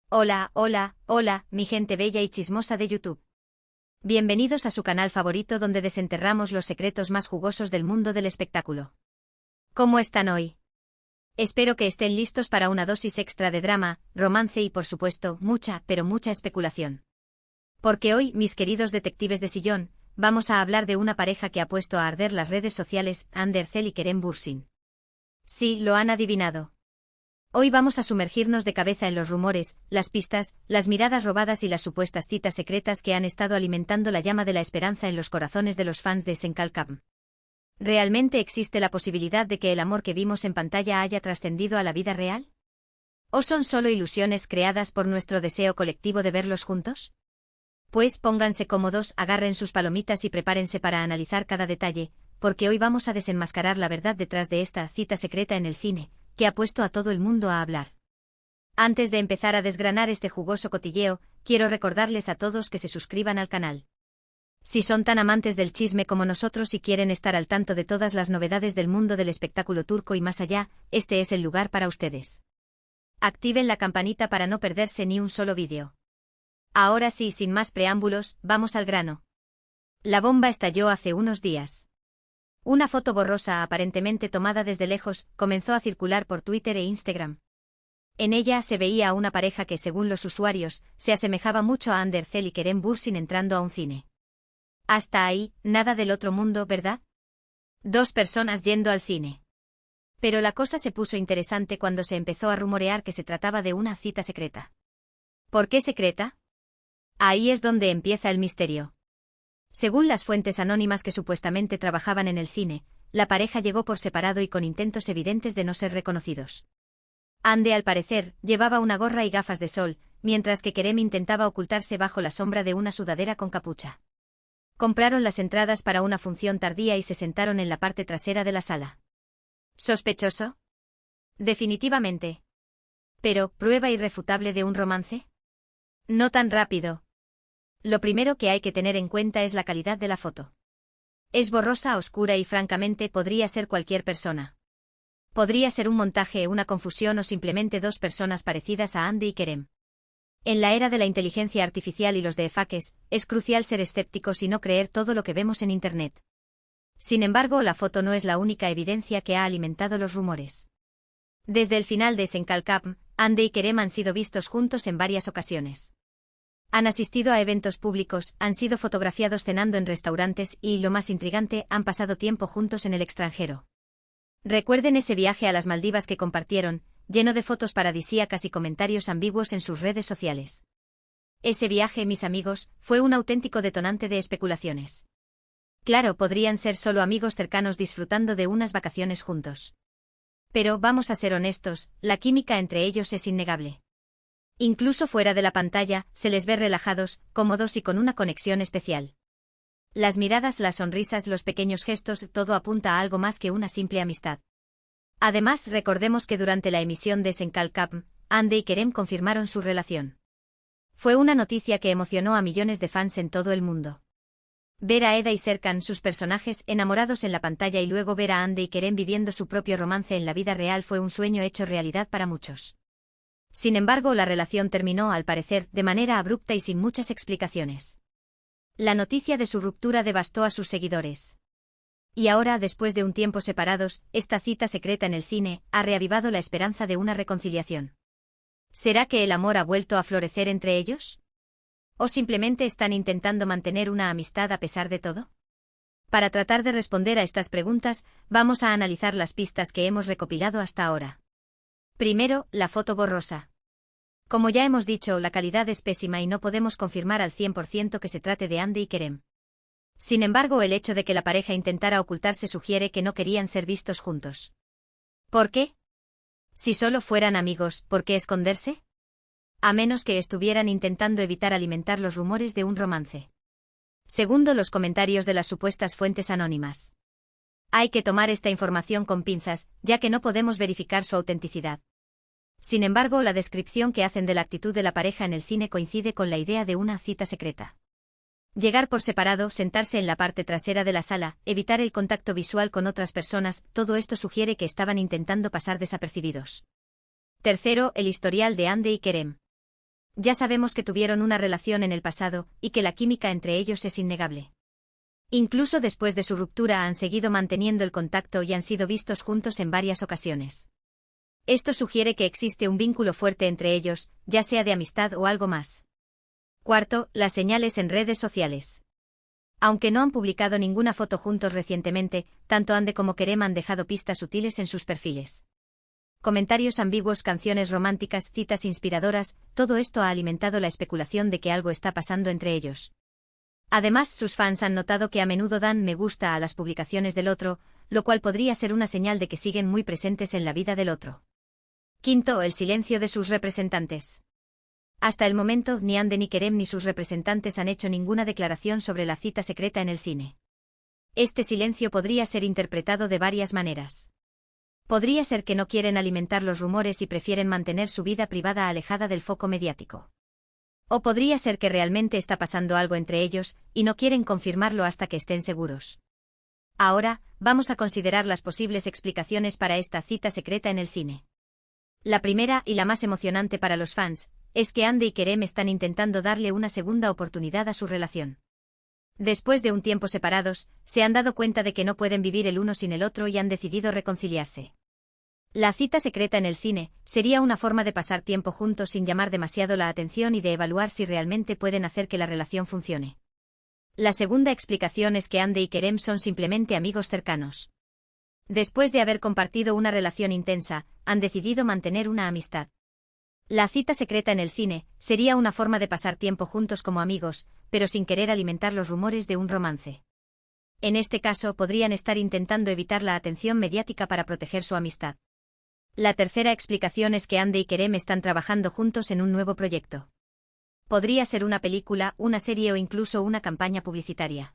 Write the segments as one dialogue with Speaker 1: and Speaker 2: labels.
Speaker 1: Hola, hola, hola, mi gente bella y chismosa de YouTube. Bienvenidos a su canal favorito donde desenterramos los secretos más jugosos del mundo del espectáculo. ¿Cómo están hoy? Espero que estén listos para una dosis extra de drama, romance y por supuesto, mucha, pero mucha especulación. Porque hoy, mis queridos detectives de sillón, vamos a hablar de una pareja que ha puesto a arder las redes sociales, Ander Zel y Kerem Bürsin. Sí, lo han adivinado. Hoy vamos a sumergirnos de cabeza en los rumores, las pistas, las miradas robadas y las supuestas citas secretas que han estado alimentando la llama de la esperanza en los corazones de los fans de Senkalkam. ¿Realmente existe la posibilidad de que el amor que vimos en pantalla haya trascendido a la vida real? ¿O son solo ilusiones creadas por nuestro deseo colectivo de verlos juntos? Pues pónganse cómodos, agarren sus palomitas y prepárense para analizar cada detalle, porque hoy vamos a desenmascarar la verdad detrás de esta cita secreta en el cine, que ha puesto a todo el mundo a hablar. Antes de empezar a desgranar este jugoso cotilleo, quiero recordarles a todos que se suscriban al canal. Si son tan amantes del chisme como nosotros y quieren estar al tanto de todas las novedades del mundo del espectáculo turco y más allá, este es el lugar para ustedes. Activen la campanita para no perderse ni un solo vídeo. Ahora sí, sin más preámbulos, vamos al grano. La bomba estalló hace unos días. Una foto borrosa aparentemente tomada desde lejos comenzó a circular por Twitter e Instagram. En ella se veía a una pareja que, según los usuarios, se asemejaba mucho a Ander Zel y Kerem Bürsin entrando a un cine. Hasta ahí, nada del otro mundo, ¿verdad? Dos personas yendo al cine. Pero la cosa se puso interesante cuando se empezó a rumorear que se trataba de una cita secreta. ¿Por qué secreta? Ahí es donde empieza el misterio. Según las fuentes anónimas que supuestamente trabajaban en el cine, la pareja llegó por separado y con intentos evidentes de no ser reconocidos. Ande, al parecer, llevaba una gorra y gafas de sol, mientras que Kerem intentaba ocultarse bajo la sombra de una sudadera con capucha. Compraron las entradas para una función tardía y se sentaron en la parte trasera de la sala. ¿Sospechoso? Definitivamente. ¿Pero, prueba irrefutable de un romance? No tan rápido. Lo primero que hay que tener en cuenta es la calidad de la foto. Es borrosa, oscura y francamente podría ser cualquier persona. Podría ser un montaje, una confusión o simplemente dos personas parecidas a Andy y Kerem. En la era de la inteligencia artificial y los deepfakes, es crucial ser escépticos y no creer todo lo que vemos en Internet. Sin embargo, la foto no es la única evidencia que ha alimentado los rumores. Desde el final de Senkalkam, Andy y Kerem han sido vistos juntos en varias ocasiones. Han asistido a eventos públicos, han sido fotografiados cenando en restaurantes y, lo más intrigante, han pasado tiempo juntos en el extranjero. Recuerden ese viaje a las Maldivas que compartieron, lleno de fotos paradisíacas y comentarios ambiguos en sus redes sociales. Ese viaje, mis amigos, fue un auténtico detonante de especulaciones. Claro, podrían ser solo amigos cercanos disfrutando de unas vacaciones juntos. Pero, vamos a ser honestos, la química entre ellos es innegable. Incluso fuera de la pantalla, se les ve relajados, cómodos y con una conexión especial. Las miradas, las sonrisas, los pequeños gestos, todo apunta a algo más que una simple amistad. Además, recordemos que durante la emisión de Senkalkam, Andy y Kerem confirmaron su relación. Fue una noticia que emocionó a millones de fans en todo el mundo. Ver a Eda y Serkan, sus personajes, enamorados en la pantalla y luego ver a Andy y Kerem viviendo su propio romance en la vida real fue un sueño hecho realidad para muchos. Sin embargo, la relación terminó, al parecer, de manera abrupta y sin muchas explicaciones. La noticia de su ruptura devastó a sus seguidores. Y ahora, después de un tiempo separados, esta cita secreta en el cine ha reavivado la esperanza de una reconciliación. ¿Será que el amor ha vuelto a florecer entre ellos? ¿O simplemente están intentando mantener una amistad a pesar de todo? Para tratar de responder a estas preguntas, vamos a analizar las pistas que hemos recopilado hasta ahora. Primero, la foto borrosa. Como ya hemos dicho, la calidad es pésima y no podemos confirmar al 100% que se trate de Andy y Kerem. Sin embargo, el hecho de que la pareja intentara ocultarse sugiere que no querían ser vistos juntos. ¿Por qué? Si solo fueran amigos, ¿por qué esconderse? A menos que estuvieran intentando evitar alimentar los rumores de un romance. Segundo, los comentarios de las supuestas fuentes anónimas. Hay que tomar esta información con pinzas, ya que no podemos verificar su autenticidad. Sin embargo, la descripción que hacen de la actitud de la pareja en el cine coincide con la idea de una cita secreta. Llegar por separado, sentarse en la parte trasera de la sala, evitar el contacto visual con otras personas, todo esto sugiere que estaban intentando pasar desapercibidos. Tercero, el historial de Andy y Kerem. Ya sabemos que tuvieron una relación en el pasado y que la química entre ellos es innegable. Incluso después de su ruptura han seguido manteniendo el contacto y han sido vistos juntos en varias ocasiones. Esto sugiere que existe un vínculo fuerte entre ellos, ya sea de amistad o algo más. Cuarto, las señales en redes sociales. Aunque no han publicado ninguna foto juntos recientemente, tanto Ande como Kerem han dejado pistas sutiles en sus perfiles. Comentarios ambiguos, canciones románticas, citas inspiradoras, todo esto ha alimentado la especulación de que algo está pasando entre ellos. Además, sus fans han notado que a menudo dan me gusta a las publicaciones del otro, lo cual podría ser una señal de que siguen muy presentes en la vida del otro. Quinto, el silencio de sus representantes. Hasta el momento, ni Ande ni Kerem ni sus representantes han hecho ninguna declaración sobre la cita secreta en el cine. Este silencio podría ser interpretado de varias maneras. Podría ser que no quieren alimentar los rumores y prefieren mantener su vida privada alejada del foco mediático. O podría ser que realmente está pasando algo entre ellos, y no quieren confirmarlo hasta que estén seguros. Ahora, vamos a considerar las posibles explicaciones para esta cita secreta en el cine. La primera, y la más emocionante para los fans, es que Ande y Kerem están intentando darle una segunda oportunidad a su relación. Después de un tiempo separados, se han dado cuenta de que no pueden vivir el uno sin el otro y han decidido reconciliarse. La cita secreta en el cine sería una forma de pasar tiempo juntos sin llamar demasiado la atención y de evaluar si realmente pueden hacer que la relación funcione. La segunda explicación es que Ande y Kerem son simplemente amigos cercanos. Después de haber compartido una relación intensa, han decidido mantener una amistad. La cita secreta en el cine sería una forma de pasar tiempo juntos como amigos, pero sin querer alimentar los rumores de un romance. En este caso podrían estar intentando evitar la atención mediática para proteger su amistad. La tercera explicación es que Ande y Kerem están trabajando juntos en un nuevo proyecto. Podría ser una película, una serie o incluso una campaña publicitaria.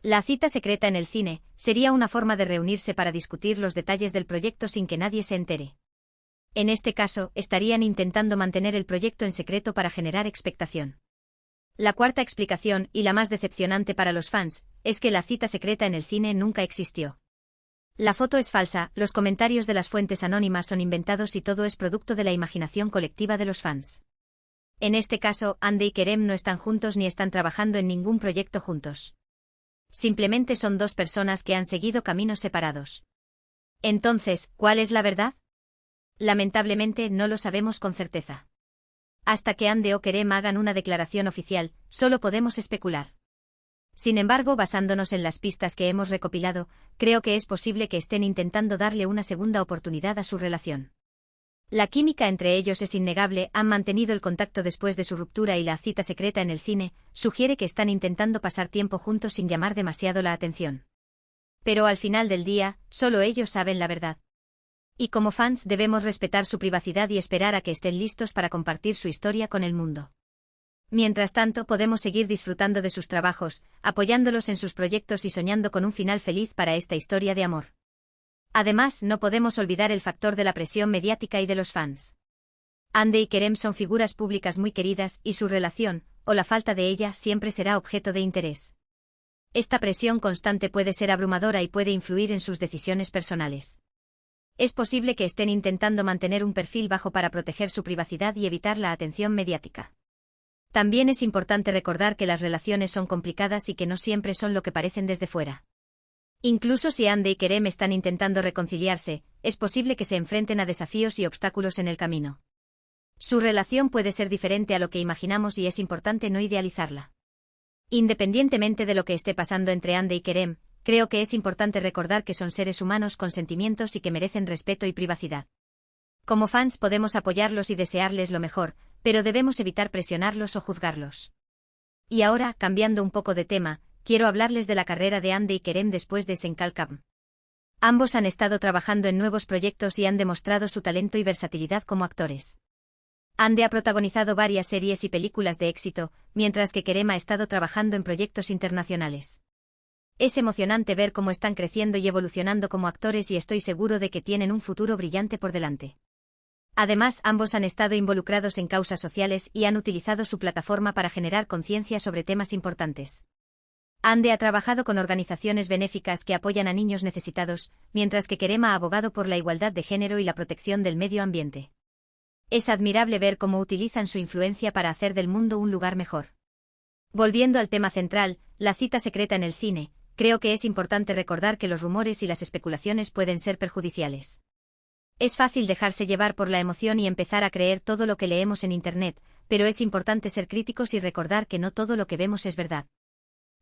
Speaker 1: La cita secreta en el cine sería una forma de reunirse para discutir los detalles del proyecto sin que nadie se entere. En este caso, estarían intentando mantener el proyecto en secreto para generar expectación. La cuarta explicación, y la más decepcionante para los fans, es que la cita secreta en el cine nunca existió. La foto es falsa, los comentarios de las fuentes anónimas son inventados y todo es producto de la imaginación colectiva de los fans. En este caso, Ande y Kerem no están juntos ni están trabajando en ningún proyecto juntos. Simplemente son dos personas que han seguido caminos separados. Entonces, ¿cuál es la verdad? Lamentablemente no lo sabemos con certeza. Hasta que Ande o Kerem hagan una declaración oficial, solo podemos especular. Sin embargo, basándonos en las pistas que hemos recopilado, creo que es posible que estén intentando darle una segunda oportunidad a su relación. La química entre ellos es innegable, han mantenido el contacto después de su ruptura y la cita secreta en el cine sugiere que están intentando pasar tiempo juntos sin llamar demasiado la atención. Pero al final del día, solo ellos saben la verdad. Y como fans debemos respetar su privacidad y esperar a que estén listos para compartir su historia con el mundo. Mientras tanto, podemos seguir disfrutando de sus trabajos, apoyándolos en sus proyectos y soñando con un final feliz para esta historia de amor. Además, no podemos olvidar el factor de la presión mediática y de los fans. Ande y Kerem son figuras públicas muy queridas y su relación, o la falta de ella, siempre será objeto de interés. Esta presión constante puede ser abrumadora y puede influir en sus decisiones personales. Es posible que estén intentando mantener un perfil bajo para proteger su privacidad y evitar la atención mediática. También es importante recordar que las relaciones son complicadas y que no siempre son lo que parecen desde fuera. Incluso si Ande y Kerem están intentando reconciliarse, es posible que se enfrenten a desafíos y obstáculos en el camino. Su relación puede ser diferente a lo que imaginamos y es importante no idealizarla. Independientemente de lo que esté pasando entre Ande y Kerem, creo que es importante recordar que son seres humanos con sentimientos y que merecen respeto y privacidad. Como fans podemos apoyarlos y desearles lo mejor, pero debemos evitar presionarlos o juzgarlos. Y ahora, cambiando un poco de tema, quiero hablarles de la carrera de Ande y Kerem después de Senkalkam. Ambos han estado trabajando en nuevos proyectos y han demostrado su talento y versatilidad como actores. Ande ha protagonizado varias series y películas de éxito, mientras que Kerem ha estado trabajando en proyectos internacionales. Es emocionante ver cómo están creciendo y evolucionando como actores y estoy seguro de que tienen un futuro brillante por delante. Además, ambos han estado involucrados en causas sociales y han utilizado su plataforma para generar conciencia sobre temas importantes. Ande ha trabajado con organizaciones benéficas que apoyan a niños necesitados, mientras que Kerem ha abogado por la igualdad de género y la protección del medio ambiente. Es admirable ver cómo utilizan su influencia para hacer del mundo un lugar mejor. Volviendo al tema central, la cita secreta en el cine, creo que es importante recordar que los rumores y las especulaciones pueden ser perjudiciales. Es fácil dejarse llevar por la emoción y empezar a creer todo lo que leemos en Internet, pero es importante ser críticos y recordar que no todo lo que vemos es verdad.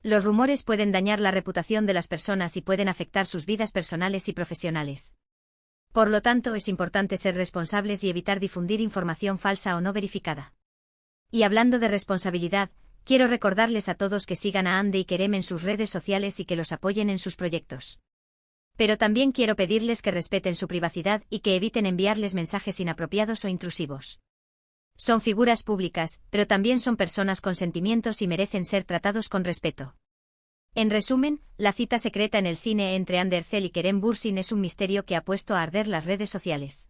Speaker 1: Los rumores pueden dañar la reputación de las personas y pueden afectar sus vidas personales y profesionales. Por lo tanto, es importante ser responsables y evitar difundir información falsa o no verificada. Y hablando de responsabilidad, quiero recordarles a todos que sigan a Hande y Kerem en sus redes sociales y que los apoyen en sus proyectos. Pero también quiero pedirles que respeten su privacidad y que eviten enviarles mensajes inapropiados o intrusivos. Son figuras públicas, pero también son personas con sentimientos y merecen ser tratados con respeto. En resumen, la cita secreta en el cine entre Hande Erçel y Kerem Bürsin es un misterio que ha puesto a arder las redes sociales.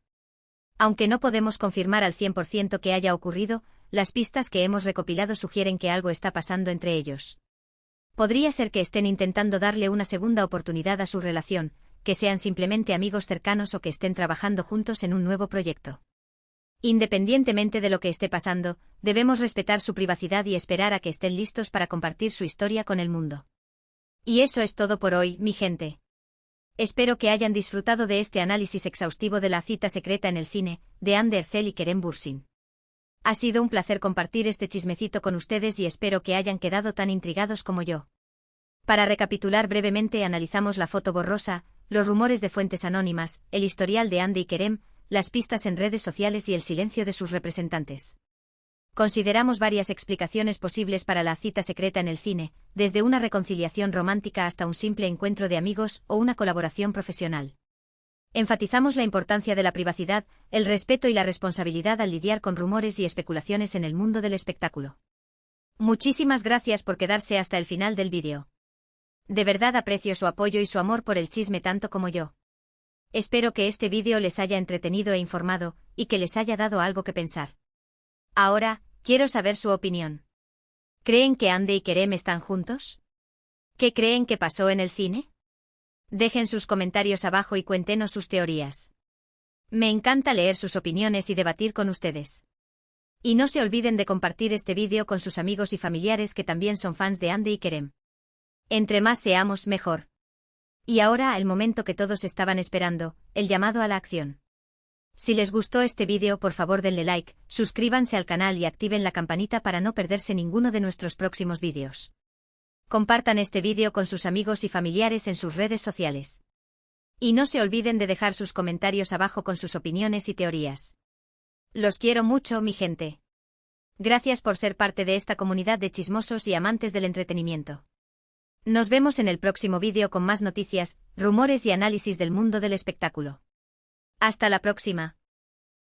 Speaker 1: Aunque no podemos confirmar al 100% que haya ocurrido, las pistas que hemos recopilado sugieren que algo está pasando entre ellos. Podría ser que estén intentando darle una segunda oportunidad a su relación, que sean simplemente amigos cercanos o que estén trabajando juntos en un nuevo proyecto. Independientemente de lo que esté pasando, debemos respetar su privacidad y esperar a que estén listos para compartir su historia con el mundo. Y eso es todo por hoy, mi gente. Espero que hayan disfrutado de este análisis exhaustivo de la cita secreta en el cine, de Hande Erçel y Kerem Bürsin. Ha sido un placer compartir este chismecito con ustedes y espero que hayan quedado tan intrigados como yo. Para recapitular brevemente, analizamos la foto borrosa, los rumores de fuentes anónimas, el historial de Hande y Kerem, las pistas en redes sociales y el silencio de sus representantes. Consideramos varias explicaciones posibles para la cita secreta en el cine, desde una reconciliación romántica hasta un simple encuentro de amigos o una colaboración profesional. Enfatizamos la importancia de la privacidad, el respeto y la responsabilidad al lidiar con rumores y especulaciones en el mundo del espectáculo. Muchísimas gracias por quedarse hasta el final del vídeo. De verdad aprecio su apoyo y su amor por el chisme tanto como yo. Espero que este vídeo les haya entretenido e informado, y que les haya dado algo que pensar. Ahora, quiero saber su opinión. ¿Creen que Hande y Kerem están juntos? ¿Qué creen que pasó en el cine? Dejen sus comentarios abajo y cuéntenos sus teorías. Me encanta leer sus opiniones y debatir con ustedes. Y no se olviden de compartir este vídeo con sus amigos y familiares que también son fans de Hande y Kerem. Entre más seamos, mejor. Y ahora el momento que todos estaban esperando, el llamado a la acción. Si les gustó este vídeo, por favor denle like, suscríbanse al canal y activen la campanita para no perderse ninguno de nuestros próximos vídeos. Compartan este vídeo con sus amigos y familiares en sus redes sociales. Y no se olviden de dejar sus comentarios abajo con sus opiniones y teorías. Los quiero mucho, mi gente. Gracias por ser parte de esta comunidad de chismosos y amantes del entretenimiento. Nos vemos en el próximo vídeo con más noticias, rumores y análisis del mundo del espectáculo. Hasta la próxima.